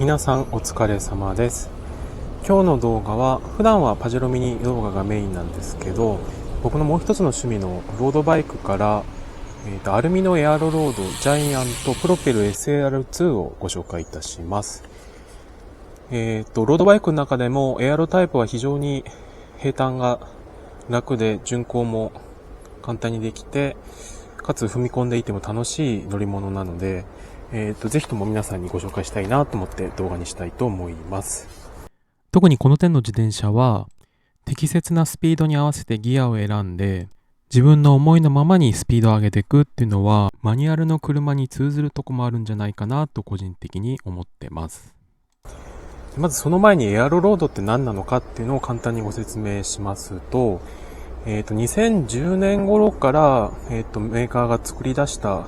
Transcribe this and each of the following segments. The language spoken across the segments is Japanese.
皆さんお疲れ様です。今日の動画は普段はパジェロミニ動画がメインなんですけど、僕のもう一つの趣味のロードバイクから、アルミのエアロロードジャイアントプロペル SAR2 をご紹介いたします。ロードバイクの中でもエアロタイプは非常に平坦が楽で巡航も簡単にできて、かつ踏み込んでいても楽しい乗り物なので、ぜひとも皆さんにご紹介したいなと思って動画にしたいと思います。特にこの点の自転車は適切なスピードに合わせてギアを選んで自分の思いのままにスピードを上げていくっていうのはマニュアルの車に通ずるとこもあるんじゃないかなと個人的に思ってます。まずその前にエアロロードって何なのかっていうのを簡単にご説明しますと、2010年頃から、メーカーが作り出した、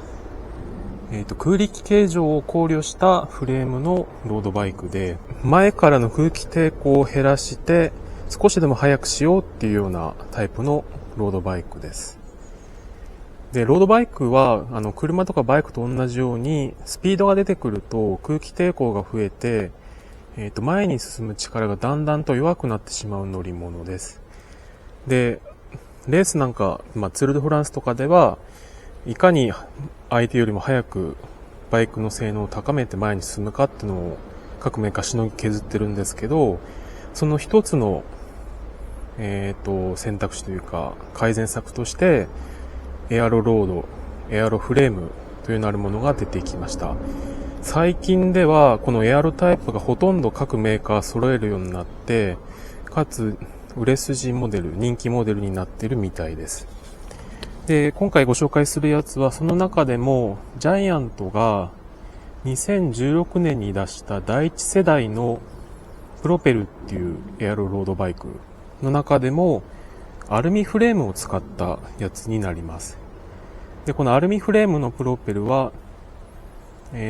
空力形状を考慮したフレームのロードバイクで、前からの空気抵抗を減らして少しでも速くしようっていうようなタイプのロードバイクです。で、ロードバイクは、車とかバイクと同じように、スピードが出てくると空気抵抗が増えて、前に進む力がだんだんと弱くなってしまう乗り物です。で、レースなんか、ツール・ド・フランスとかでは、いかに相手よりも早くバイクの性能を高めて前に進むかっていうのを各メーカーしのぎ削ってるんですけど、その一つの、選択肢というか改善策として、エアロロード、エアロフレームというなるものが出てきました。最近ではこのエアロタイプがほとんど各メーカー揃えるようになって、かつ売れ筋モデル、人気モデルになっているみたいです。で、今回ご紹介するやつはその中でもジャイアントが2016年に出した第一世代のプロペルっていうエアロロードバイクの中でもアルミフレームを使ったやつになります。で、このアルミフレームのプロペルは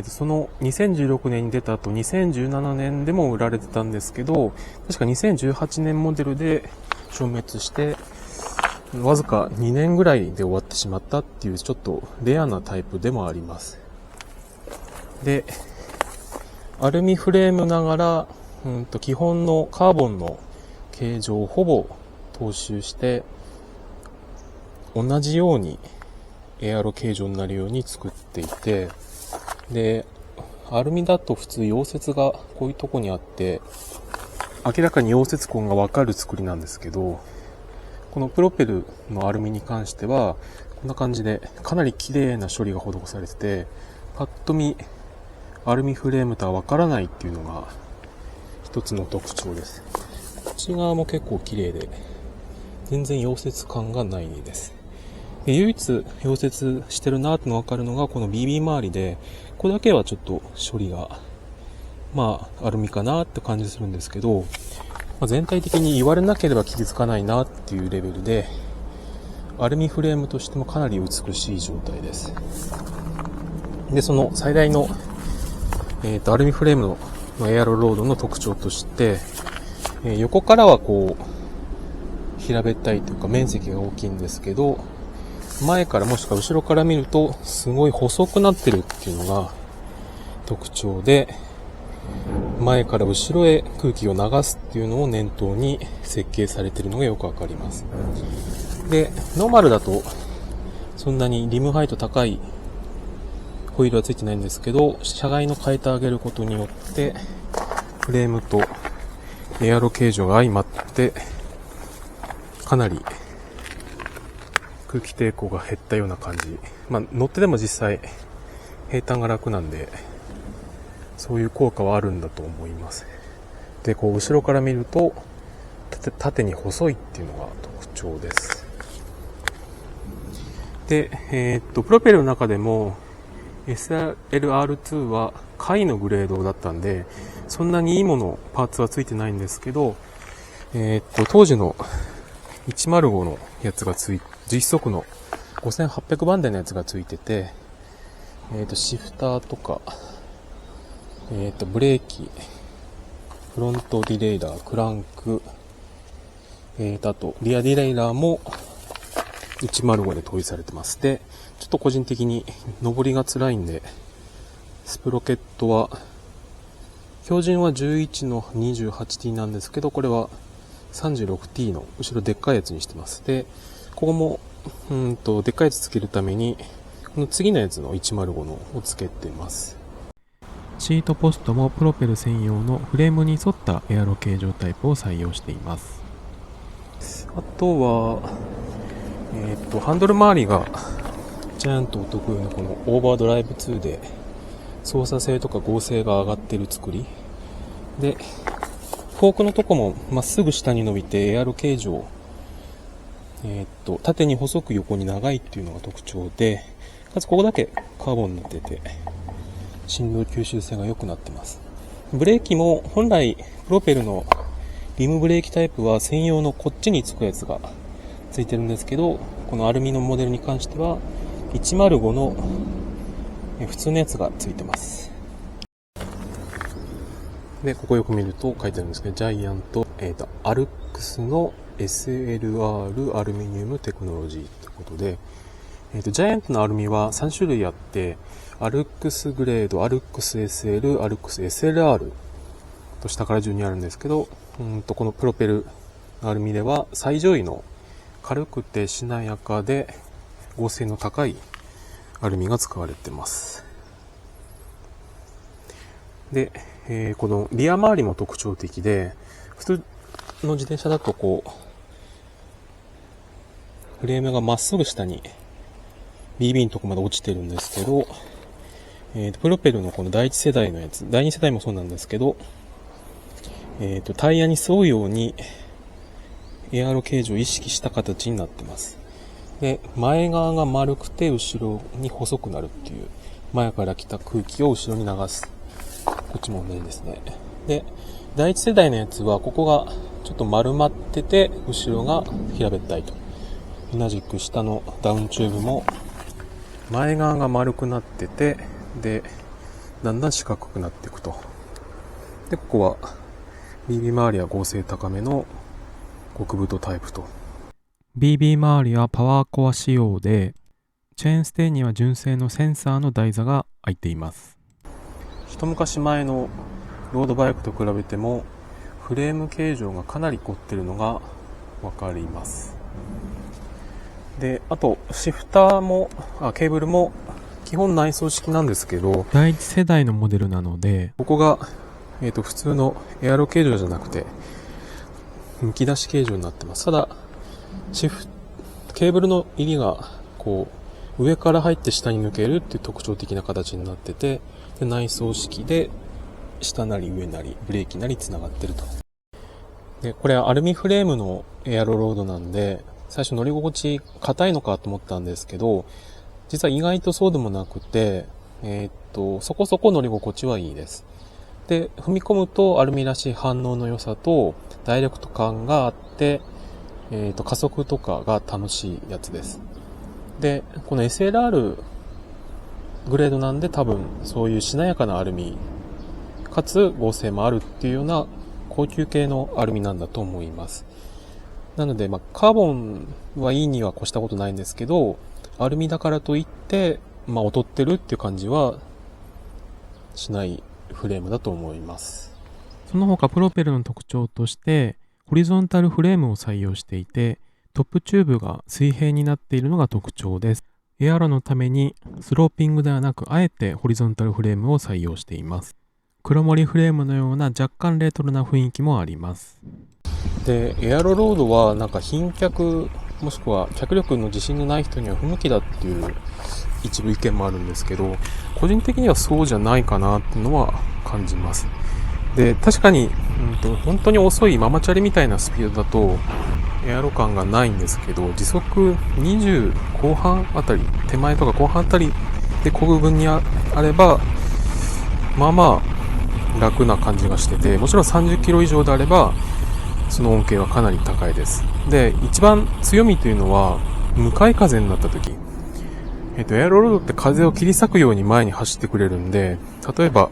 その2016年に出た後2017年でも売られてたんですけど、確か2018年モデルで消滅してわずか2年ぐらいで終わってしまったっていうちょっとレアなタイプでもあります。で、アルミフレームながら基本のカーボンの形状をほぼ踏襲して同じようにエアロ形状になるように作っていて、で、アルミだと普通溶接がこういうとこにあって明らかに溶接痕がわかる作りなんですけど、このプロペルのアルミに関してはこんな感じでかなり綺麗な処理が施されてて、パッと見アルミフレームとはわからないっていうのが一つの特徴です。こっち側も結構綺麗で全然溶接感がないです。で、唯一溶接してるなってのがわかるのがこの BB 周りで、これだけはちょっと処理がアルミかなって感じするんですけど、全体的に言われなければ気づかないなっていうレベルで、アルミフレームとしてもかなり美しい状態です。で、その最大の、アルミフレームのエアロロードの特徴として、横からはこう平べったいというか面積が大きいんですけど、前からもしくは後ろから見るとすごい細くなってるっていうのが特徴で、前から後ろへ空気を流すっていうのを念頭に設計されているのがよくわかります。で、ノーマルだとそんなにリムハイト高いホイールはついてないんですけど、車外の変えてあげることによってフレームとエアロ形状が相まってかなり空気抵抗が減ったような感じ。乗ってでも実際平坦が楽なんでそういう効果はあるんだと思います。で、こう後ろから見ると縦に細いっていうのが特徴です。で、プロペルの中でも SLR2 は下位のグレードだったんで、そんなにいいものパーツはついてないんですけど、当時の105のやつが実測の5800番台のやつがついてて、シフターとかブレーキ、フロントディレイラー、クランク、あとリアディレイラーも105で統一されてます。で、ちょっと個人的に上りが辛いんで、スプロケットは標準は11の 28T なんですけど、これは 36T の後ろでっかいやつにしてます。で、ここも、でっかいやつつけるために、この次のやつの105のをつけてます。シートポストもプロペル専用のフレームに沿ったエアロ形状タイプを採用しています。あとは、ハンドル周りがジャイアントお得意のこのオーバードライブ2で操作性とか剛性が上がってる作りで、フォークのとこもまっすぐ下に伸びてエアロ形状、縦に細く横に長いっていうのが特徴で、かつここだけカーボンになってて振動吸収性が良くなってます。ブレーキも本来プロペルのリムブレーキタイプは専用のこっちにつくやつがついてるんですけど、このアルミのモデルに関しては105の普通のやつがついてます。で、ここよく見ると書いてあるんですけど、ジャイアント、アルクスの SLR アルミニウムテクノロジーということで、ジャイアントのアルミは3種類あって、アルクスグレード、アルクス SL、アルクス SLR と下から順にあるんですけど、このプロペルアルミでは最上位の軽くてしなやかで剛性の高いアルミが使われてます。で、このリア周りも特徴的で、普通の自転車だとこう、フレームがまっすぐ下に BB のとこまで落ちてるんですけど、プロペルのこの第一世代のやつ、第二世代もそうなんですけど、タイヤに沿うようにエアロ形状を意識した形になってます。で、前側が丸くて後ろに細くなるっていう、前から来た空気を後ろに流す。こっちも同じですね。で、第一世代のやつはここがちょっと丸まってて後ろが平べったいと。同じく下のダウンチューブも前側が丸くなってて、で、だんだん四角くなっていくと。で、ここは BB 周りは剛性高めの極太タイプと。BB 周りはパワーコア仕様で、チェーンステイには純正のセンサーの台座が開いています。一昔前のロードバイクと比べてもフレーム形状がかなり凝ってるのがわかります。で、あとシフターもケーブルも基本内装式なんですけど、第一世代のモデルなので、ここが、普通のエアロ形状じゃなくてむき出し形状になってます。ただケーブルの入りがこう上から入って下に抜けるっていう特徴的な形になってて、で内装式で下なり上なりブレーキなり繋がってると。で、これはアルミフレームのエアロロードなんで、最初乗り心地硬いのかと思ったんですけど、実は意外とそうでもなくて、そこそこ乗り心地はいいです。で、踏み込むとアルミらしい反応の良さとダイレクト感があって、加速とかが楽しいやつです。で、この SLR グレードなんで多分そういうしなやかなアルミかつ剛性もあるっていうような高級系のアルミなんだと思います。なので、カーボンはいいには越したことないんですけど、アルミだからといって劣ってるっていう感じはしないフレームだと思います。その他プロペルの特徴としてホリゾンタルフレームを採用していて、トップチューブが水平になっているのが特徴です。エアロのためにスローピングではなく、あえてホリゾンタルフレームを採用しています。黒森フレームのような若干レトロな雰囲気もあります。で、エアロロードはなんか賓客もしくは脚力の自信のない人には不向きだっていう一部意見もあるんですけど、個人的にはそうじゃないかなっていうのは感じます。で、確かに、本当に遅いママチャリみたいなスピードだとエアロ感がないんですけど、時速20後半あたり、手前とか後半あたりで漕ぐ分に あれば、楽な感じがしてて、もちろん30キロ以上であればその恩恵はかなり高いです。で、一番強みというのは向かい風になった時、エアロロードって風を切り裂くように前に走ってくれるんで、例えば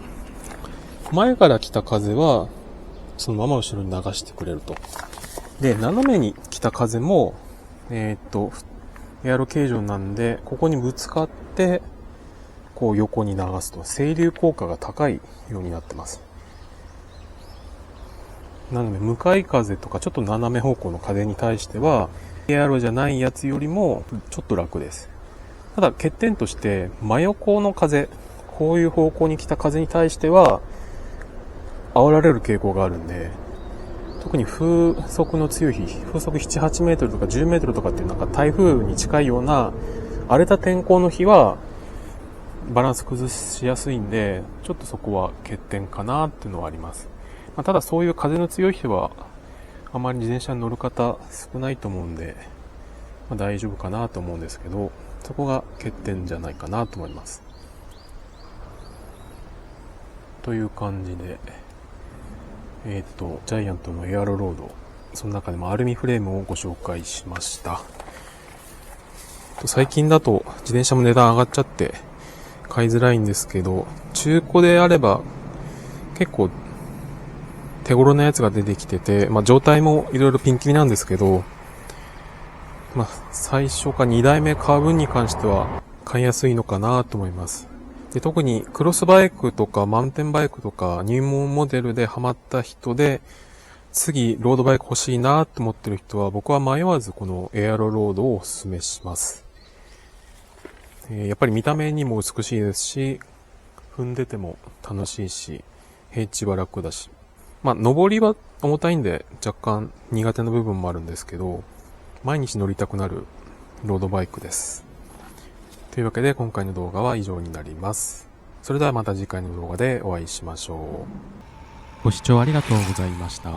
前から来た風はそのまま後ろに流してくれると。で、斜めに来た風もエアロ形状なんで、ここにぶつかってこう横に流すと、整流効果が高いようになってます。なので、向かい風とかちょっと斜め方向の風に対しては、エアロじゃないやつよりもちょっと楽です。ただ欠点として、真横の風、こういう方向に来た風に対しては、煽られる傾向があるんで、特に風速の強い日、風速7、8メートルとか10メートルとかっていうなんか台風に近いような荒れた天候の日はバランス崩しやすいんで、ちょっとそこは欠点かなっていうのはあります。ただそういう風の強い日はあまり自転車に乗る方少ないと思うんで、大丈夫かなと思うんですけど、そこが欠点じゃないかなと思います。という感じで、ジャイアントのエアロロード、その中でもアルミフレームをご紹介しました。最近だと自転車も値段上がっちゃって買いづらいんですけど、中古であれば結構手頃なやつが出てきてて、状態もいろいろピンキリなんですけど、最初か2台目買う分に関しては買いやすいのかなと思います。で、特にクロスバイクとかマウンテンバイクとか入門モデルでハマった人で、次ロードバイク欲しいなと思ってる人は、僕は迷わずこのエアロロードをお勧めします。やっぱり見た目にも美しいですし、踏んでても楽しいし、平地は楽だし、上りは重たいんで若干苦手な部分もあるんですけど、毎日乗りたくなるロードバイクです。というわけで今回の動画は以上になります。それではまた次回の動画でお会いしましょう。ご視聴ありがとうございました。